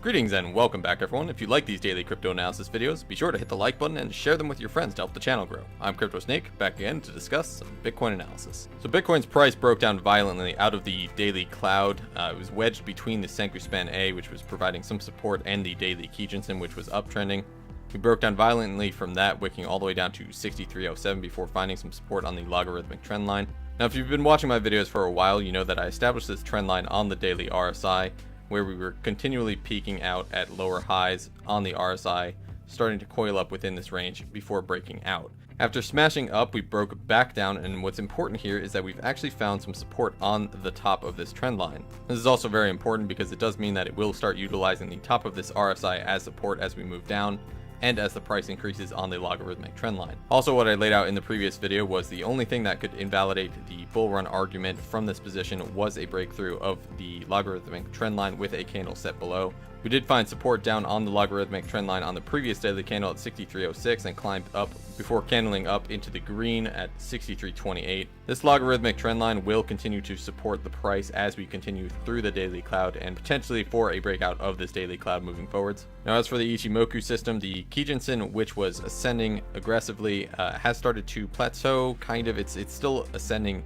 Greetings and welcome back everyone. If you like these daily crypto analysis videos, be sure to hit the like button and share them with your friends to help the channel grow. I'm CryptoSnake, back again to discuss some Bitcoin analysis. So Bitcoin's price broke down violently out of the daily cloud. It was wedged between the Senku Span A, which was providing some support, and the daily Kijinsen, which was uptrending. We broke down violently from that, wicking all the way down to 6307 before finding some support on the logarithmic trend line. Now if you've been watching my videos for a while, you know that I established this trend line on the daily RSI, where we were continually peaking out at lower highs on the RSI, starting to coil up within this range before breaking out. After smashing up, we broke back down, and what's important here is that we've actually found some support on the top of this trend line. This is also very important because it does mean that it will start utilizing the top of this RSI as support as we move down, and as the price increases on the logarithmic trend line. Also, what I laid out in the previous video was the only thing that could invalidate the bull run argument from this position was a breakthrough of the logarithmic trend line with a candle set below. We did find support down on the logarithmic trend line on the previous daily candle at 6306 and climbed up before candling up into the green at 6328. This logarithmic trend line will continue to support the price as we continue through the daily cloud and potentially for a breakout of this daily cloud moving forwards. Now as for the Ichimoku system, the Kijinsen, which was ascending aggressively, has started to plateau kind of. It's still ascending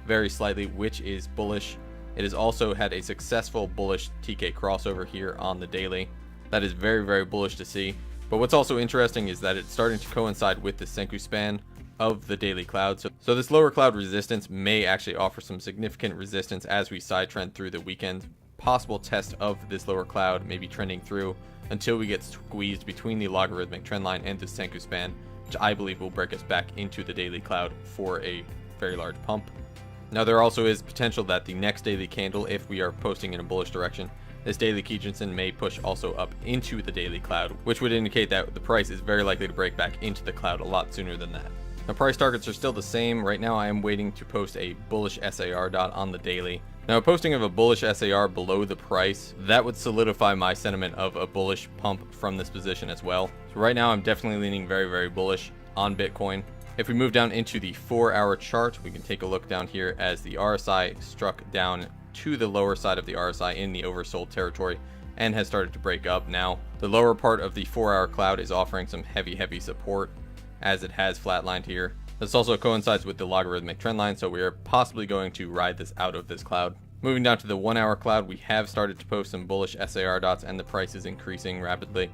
very slightly, which is bullish. It has also had a successful bullish TK crossover here on the daily. That is very, very bullish to see. But what's also interesting is that it's starting to coincide with the Senku Span of the daily cloud. So this lower cloud resistance may actually offer some significant resistance as we side trend through the weekend. Possible test of this lower cloud may be trending through until we get squeezed between the logarithmic trend line and the Senku Span, which I believe will break us back into the daily cloud for a very large pump. Now there also is potential that the next daily candle, if we are posting in a bullish direction, this daily Kijinsen may push also up into the daily cloud, which would indicate that the price is very likely to break back into the cloud a lot sooner than that. Now price targets are still the same. Right now I am waiting to post a bullish SAR dot on the daily. Now a posting of a bullish SAR below the price, that would solidify my sentiment of a bullish pump from this position as well. So right now I'm definitely leaning very, very bullish on Bitcoin. If we move down into the 4-hour chart, we can take a look down here as the RSI struck down to the lower side of the RSI in the oversold territory and has started to break up now. The lower part of the 4-hour cloud is offering some heavy support as it has flatlined here. This also coincides with the logarithmic trend line, so we are possibly going to ride this out of this cloud. Moving down to the 1-hour cloud, we have started to post some bullish SAR dots and the price is increasing rapidly.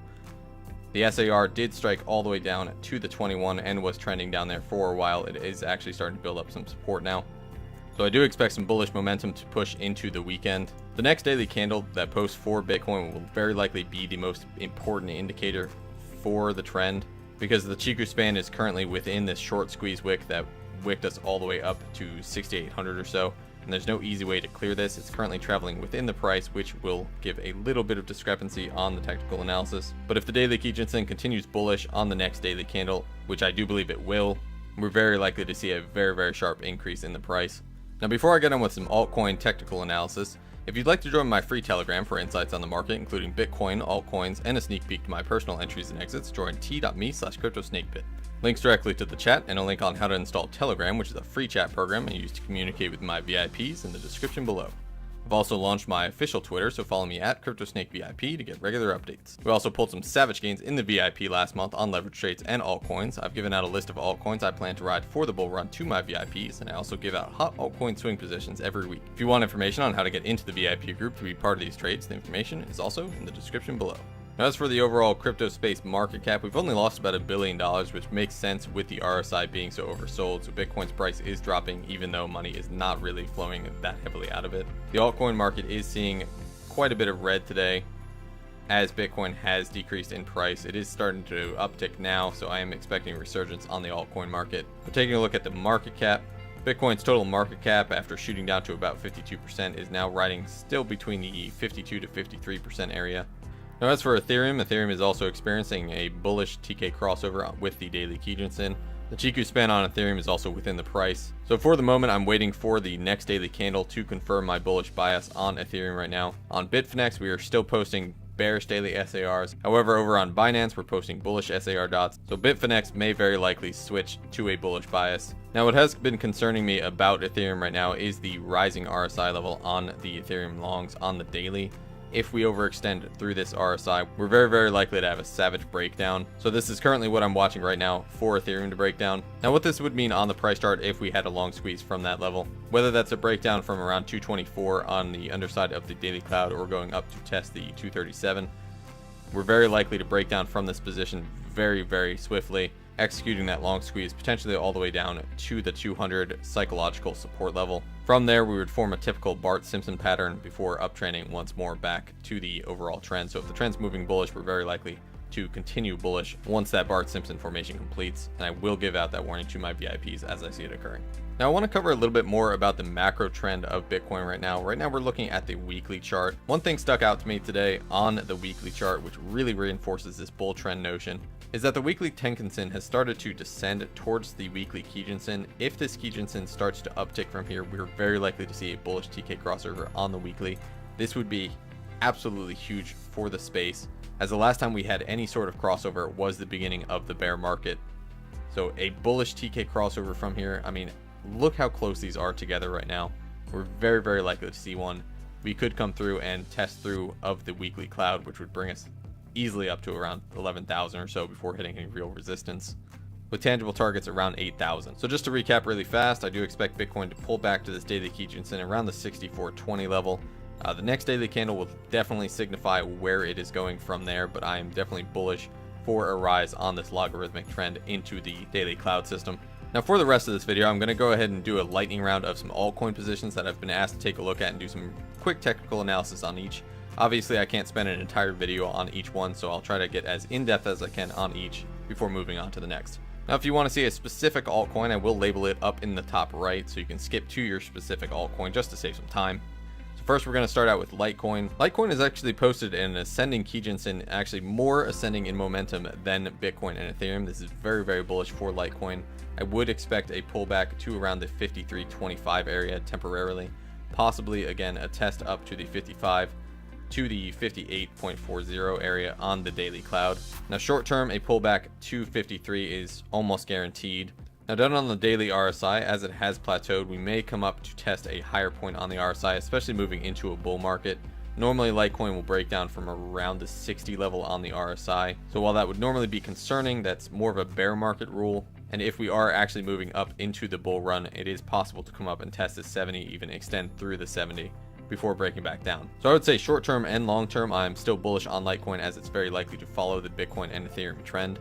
The SAR did strike all the way down to the 21 and was trending down there for a while. It is actually starting to build up some support now. So I do expect some bullish momentum to push into the weekend. The next daily candle that posts for Bitcoin will very likely be the most important indicator for the trend, because the Chiku Span is currently within this short squeeze wick that wicked us all the way up to 6,800 or so. And there's no easy way to clear this. It's currently traveling within the price, which will give a little bit of discrepancy on the technical analysis. But if the daily Kijinsen continues bullish on the next daily candle, which I do believe it will, we're very likely to see a very sharp increase in the price. Now before I get on with some altcoin technical analysis, if you'd like to join my free Telegram for insights on the market, including Bitcoin, altcoins, and a sneak peek to my personal entries and exits, join t.me/CryptoSnakeBit. Links directly to the chat and a link on how to install Telegram, which is a free chat program I use to communicate with my VIPs, in the description below. I've also launched my official Twitter, so follow me at CryptoSnakeVIP to get regular updates. We also pulled some savage gains in the VIP last month on leverage trades and altcoins. I've given out a list of altcoins I plan to ride for the bull run to my VIPs, and I also give out hot altcoin swing positions every week. If you want information on how to get into the VIP group to be part of these trades, the information is also in the description below. Now as for the overall crypto space market cap, we've only lost about $1 billion, which makes sense with the RSI being so oversold. So Bitcoin's price is dropping even though money is not really flowing that heavily out of it. The altcoin market is seeing quite a bit of red today as Bitcoin has decreased in price. It is starting to uptick now, so I am expecting a resurgence on the altcoin market. We're taking a look at the market cap. Bitcoin's total market cap, after shooting down to about 52%, is now riding still between the 52 to 53% area. Now as for Ethereum is also experiencing a bullish TK crossover with the daily Kijinsen. The Chiku Span on Ethereum is also within the price. So for the moment, I'm waiting for the next daily candle to confirm my bullish bias on Ethereum right now. On Bitfinex, we are still posting bearish daily SARs. However, over on Binance, we're posting bullish SAR dots. So Bitfinex may very likely switch to a bullish bias. Now what has been concerning me about Ethereum right now is the rising RSI level on the Ethereum longs on the daily. if we overextend through this RSI, we're very likely to have a savage breakdown. So this is currently what I'm watching right now for Ethereum to break down. Now what this would mean on the price chart if we had a long squeeze from that level, whether that's a breakdown from around 224 on the underside of the daily cloud or going up to test the 237, we're very likely to break down from this position very swiftly, executing that long squeeze potentially all the way down to the 200 psychological support level. From there, we would form a typical Bart-Simpson pattern before uptrending once more back to the overall trend. So if the trend's moving bullish, we're very likely to continue bullish once that Bart-Simpson formation completes, and I will give out that warning to my VIPs as I see it occurring. Now I want to cover a little bit more about the macro trend of Bitcoin right now. Right now we're looking at the weekly chart. One thing stuck out to me today on the weekly chart, which really reinforces this bull trend notion, is that the weekly Tenkan-sen has started to descend towards the weekly Kijun-sen. If this Kijun-sen starts to uptick from here, we're very likely to see a bullish TK crossover on the weekly. This would be absolutely huge for the space, as the last time we had any sort of crossover was the beginning of the bear market. So a bullish TK crossover from here, I mean, look how close these are together right now. We're very likely to see one. We could come through and test through of the weekly cloud, which would bring us easily up to around 11,000 or so before hitting any real resistance, with tangible targets around 8,000. So just to recap really fast, I do expect Bitcoin to pull back to this daily Kijun-sen around the 6420 level. The next daily candle will definitely signify where it is going from there, but I am definitely bullish for a rise on this logarithmic trend into the daily cloud system. Now for the rest of this video, I'm going to go ahead and do a lightning round of some altcoin positions that I've been asked to take a look at and do some quick technical analysis on each. Obviously, I can't spend an entire video on each one, so I'll try to get as in-depth as I can on each before moving on to the next. Now, if you want to see a specific altcoin, I will label it up in the top right, so you can skip to your specific altcoin just to save some time. So first, we're going to start out with Litecoin. Litecoin is actually posted in an ascending Kijun-sen, actually more ascending in momentum than Bitcoin and Ethereum. This is very bullish for Litecoin. I would expect a pullback to around the 53.25 area temporarily, possibly again a test up to the 55 to the 58.40 area on the daily cloud. Now short term, a pullback to 53 is almost guaranteed. Now down on the daily RSI, as it has plateaued, we may come up to test a higher point on the RSI, especially moving into a bull market. Normally Litecoin will break down from around the 60 level on the RSI. So while that would normally be concerning, that's more of a bear market rule. And if we are actually moving up into the bull run, it is possible to come up and test the 70, even extend through the 70 before breaking back down. So I would say short term and long term, I'm still bullish on Litecoin, as it's very likely to follow the Bitcoin and Ethereum trend.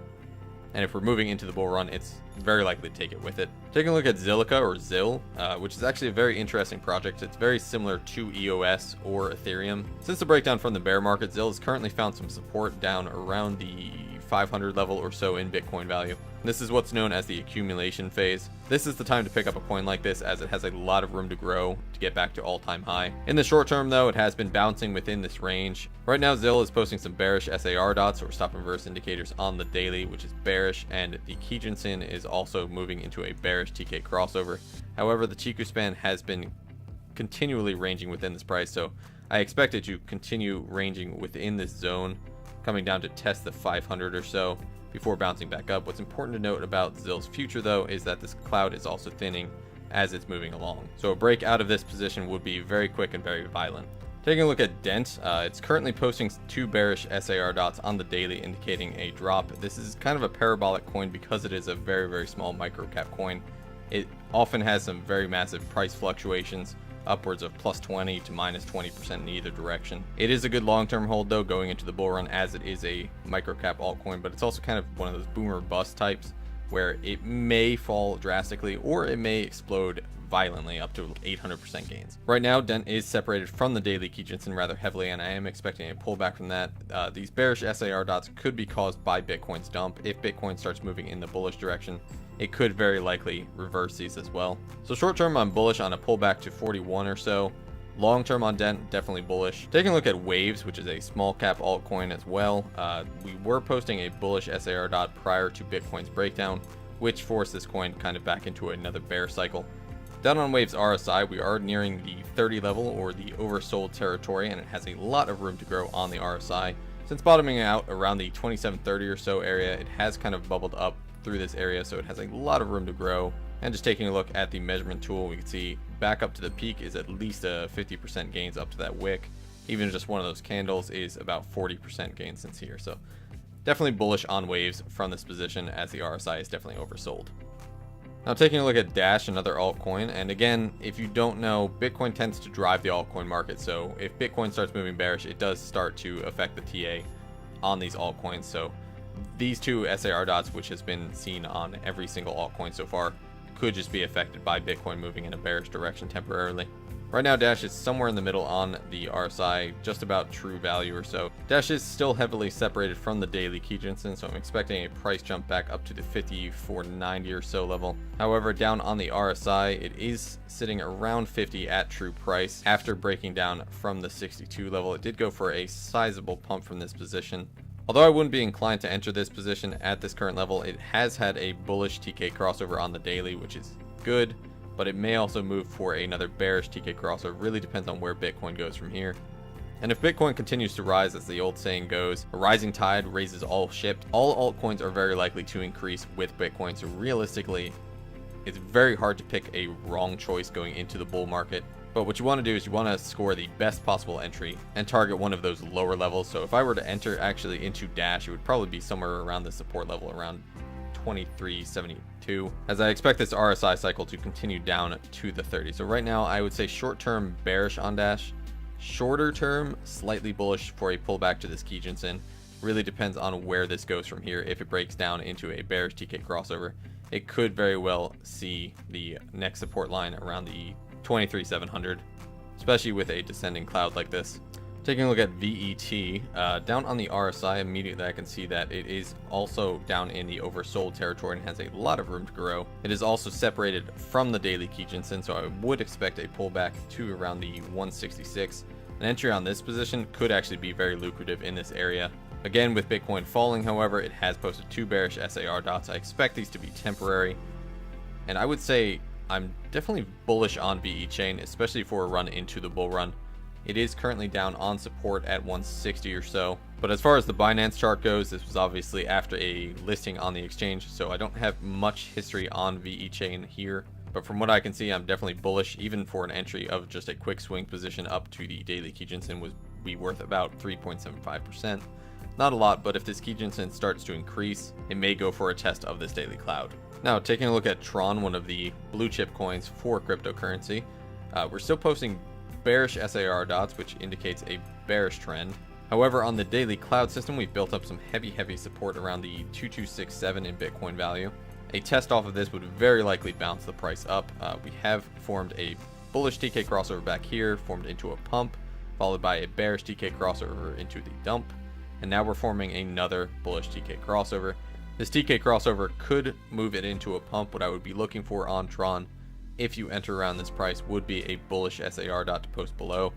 And if we're moving into the bull run, it's very likely to take it with it. Taking a look at Zilliqa, or ZIL, which is actually a very interesting project. It's very similar to EOS or Ethereum. Since the breakdown from the bear market, ZIL has currently found some support down around the 500 level or so in Bitcoin value. This is what's known as the accumulation phase. This is the time to pick up a coin like this, as it has a lot of room to grow to get back to all-time high. In the short term though, it has been bouncing within this range. Right now ZIL is posting some bearish SAR dots, or stop and reverse indicators, on the daily, which is bearish, and the Kijun-sen is also moving into a bearish TK crossover. However, the Chiku span has been continually ranging within this price, so I expect it to continue ranging within this zone, coming down to test the 500 or so before bouncing back up. What's important to note about ZIL's future though is that this cloud is also thinning as it's moving along. So a break out of this position would be very quick and very violent. Taking a look at DENT, it's currently posting two bearish SAR dots on the daily, indicating a drop. This is kind of a parabolic coin because it is a very small micro cap coin. It often has some very massive price fluctuations, upwards of +20 to -20% in either direction. It is a good long-term hold though going into the bull run, as it is a microcap altcoin, but it's also kind of one of those boomer bust types where it may fall drastically or it may explode violently up to 800% gains. Right now DENT is separated from the daily Kijun-sen rather heavily, and I am expecting a pullback from that. These bearish SAR dots could be caused by Bitcoin's dump. If Bitcoin starts moving in the bullish direction, it could very likely reverse these as well. So short term, I'm bullish on a pullback to 41 or so. Long term on DENT, definitely bullish. Taking a look at Waves, which is a small cap altcoin as well. We were posting a bullish SAR dot prior to Bitcoin's breakdown, which forced this coin kind of back into another bear cycle. Down on Waves RSI, we are nearing the 30 level, or the oversold territory, and it has a lot of room to grow on the RSI. Since bottoming out around the 2730 or so area, it has kind of bubbled up through this area, so it has a lot of room to grow. And just taking a look at the measurement tool, we can see back up to the peak is at least a 50% gains up to that wick. even just one of those candles is about 40% gain since here. So definitely bullish on waves from this position, as the RSI is definitely oversold. Now taking a look at Dash, another altcoin, and again, if you don't know, Bitcoin tends to drive the altcoin market, so if Bitcoin starts moving bearish, it does start to affect the TA on these altcoins. So these two SAR dots, which has been seen on every single altcoin so far, could just be affected by Bitcoin moving in a bearish direction temporarily. Right now, Dash is somewhere in the middle on the RSI, just about true value or so. Dash is still heavily separated from the daily Kijinsen, so I'm expecting a price jump back up to the 54.90 or so level. However, down on the RSI, it is sitting around 50 at true price. After breaking down from the 62 level, it did go for a sizable pump from this position. Although I wouldn't be inclined to enter this position at this current level, it has had a bullish TK crossover on the daily, which is good, but it may also move for another bearish TK crossover. Really depends on where Bitcoin goes from here. And if Bitcoin continues to rise, as the old saying goes, a rising tide raises all ships. All altcoins are very likely to increase with Bitcoin, so realistically, it's very hard to pick a wrong choice going into the bull market. But what you want to do is you want to score the best possible entry and target one of those lower levels. So if I were to enter actually into Dash, it would probably be somewhere around the support level, around 23.72, as I expect this RSI cycle to continue down to the 30. So right now I would say short term bearish on Dash, shorter term slightly bullish for a pullback to this Kijinsen. Really depends on where this goes from here. If it breaks down into a bearish TK crossover, it could very well see the next support line around the 23,700, especially with a descending cloud like this. Taking a look at VET, down on the RSI, immediately I can see that it is also down in the oversold territory and has a lot of room to grow. It is also separated from the daily Kijinsen, so I would expect a pullback to around the 166. An entry on this position could actually be very lucrative in this area. Again, with Bitcoin falling, however, it has posted two bearish SAR dots. I expect these to be temporary, and I would say I'm definitely bullish on VE Chain, especially for a run into the bull run. It is currently down on support at 160 or so. But as far as the Binance chart goes, this was obviously after a listing on the exchange, so I don't have much history on VE Chain here. But from what I can see, I'm definitely bullish, even for an entry of just a quick swing position up to the daily Kijinsen would be worth about 3.75%. Not a lot, but if this Kijinsen starts to increase, it may go for a test of this daily cloud. Now, taking a look at Tron, one of the blue chip coins for cryptocurrency, we're still posting bearish SAR dots, which indicates a bearish trend. However, on the daily cloud system, we've built up some heavy support around the 2267 in Bitcoin value. A test off of this would very likely bounce the price up. We have formed a bullish TK crossover back here, formed into a pump, followed by a bearish TK crossover into the dump, and now we're forming another bullish TK crossover. This TK crossover could move it into a pump. What I would be looking for on Tron, if you enter around this price, would be a bullish SAR dot to post below,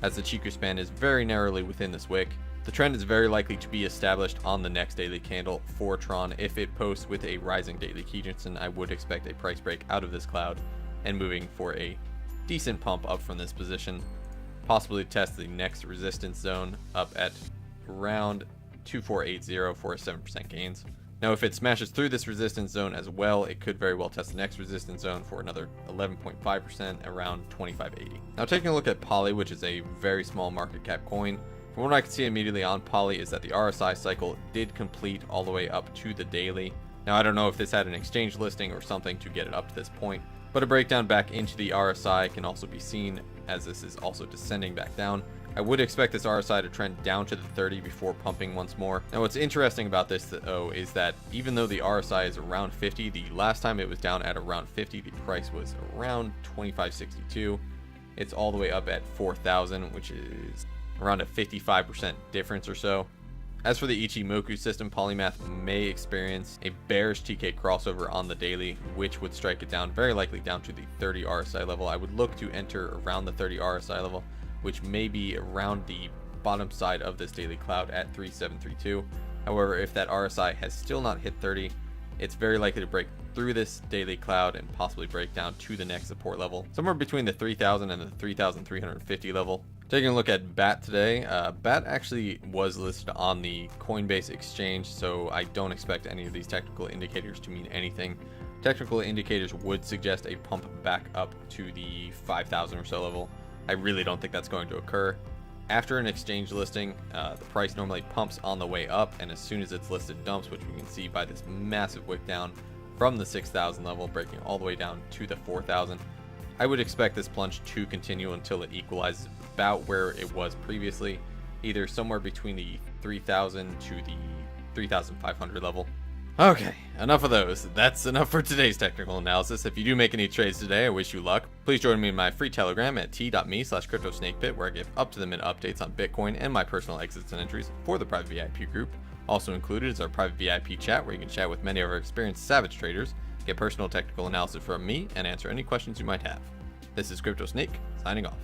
as the Chiku span is very narrowly within this wick. The trend is very likely to be established on the next daily candle for Tron. If it posts with a rising daily Kijinsen, I would expect a price break out of this cloud and moving for a decent pump up from this position, possibly test the next resistance zone up at around 2480 for a 7% gains. Now, if it smashes through this resistance zone as well, it could very well test the next resistance zone for another 11.5%, around 2580. Now, taking a look at Poly, which is a very small market cap coin, from what I can see immediately on Poly is that the RSI cycle did complete all the way up to the daily. Now, I don't know if this had an exchange listing or something to get it up to this point, but a breakdown back into the RSI can also be seen, as this is also descending back down. I would expect this RSI to trend down to the 30 before pumping once more. Now, what's interesting about this though is that even though the RSI is around 50, the last time it was down at around 50, the price was around 2562. It's all the way up at 4,000, which is around a 55% difference or so. As for the Ichimoku system, Polymath may experience a bearish TK crossover on the daily, which would strike it down, very likely down to the 30 RSI level. I would look to enter around the 30 RSI level, which may be around the bottom side of this daily cloud at 3732. However, if that RSI has still not hit 30, it's very likely to break through this daily cloud and possibly break down to the next support level, somewhere between the 3000 and the 3350 level. Taking a look at BAT today, BAT actually was listed on the Coinbase exchange, so I don't expect any of these technical indicators to mean anything. Technical indicators would suggest a pump back up to the 5000 or so level. I really don't think that's going to occur. After an exchange listing, the price normally pumps on the way up, and as soon as it's listed, dumps, which we can see by this massive wick down from the 6,000 level, breaking all the way down to the 4,000. I would expect this plunge to continue until it equalizes about where it was previously, either somewhere between the 3,000 to the 3,500 level. Okay, enough of those. That's enough for today's technical analysis. If you do make any trades today, I wish you luck. Please join me in my free Telegram at t.me/cryptosnakepit, where I give up-to-the-minute updates on Bitcoin and my personal exits and entries for the private VIP group. Also included is our private VIP chat, where you can chat with many of our experienced Savage traders, get personal technical analysis from me, and answer any questions you might have. This is Crypto Snake, signing off.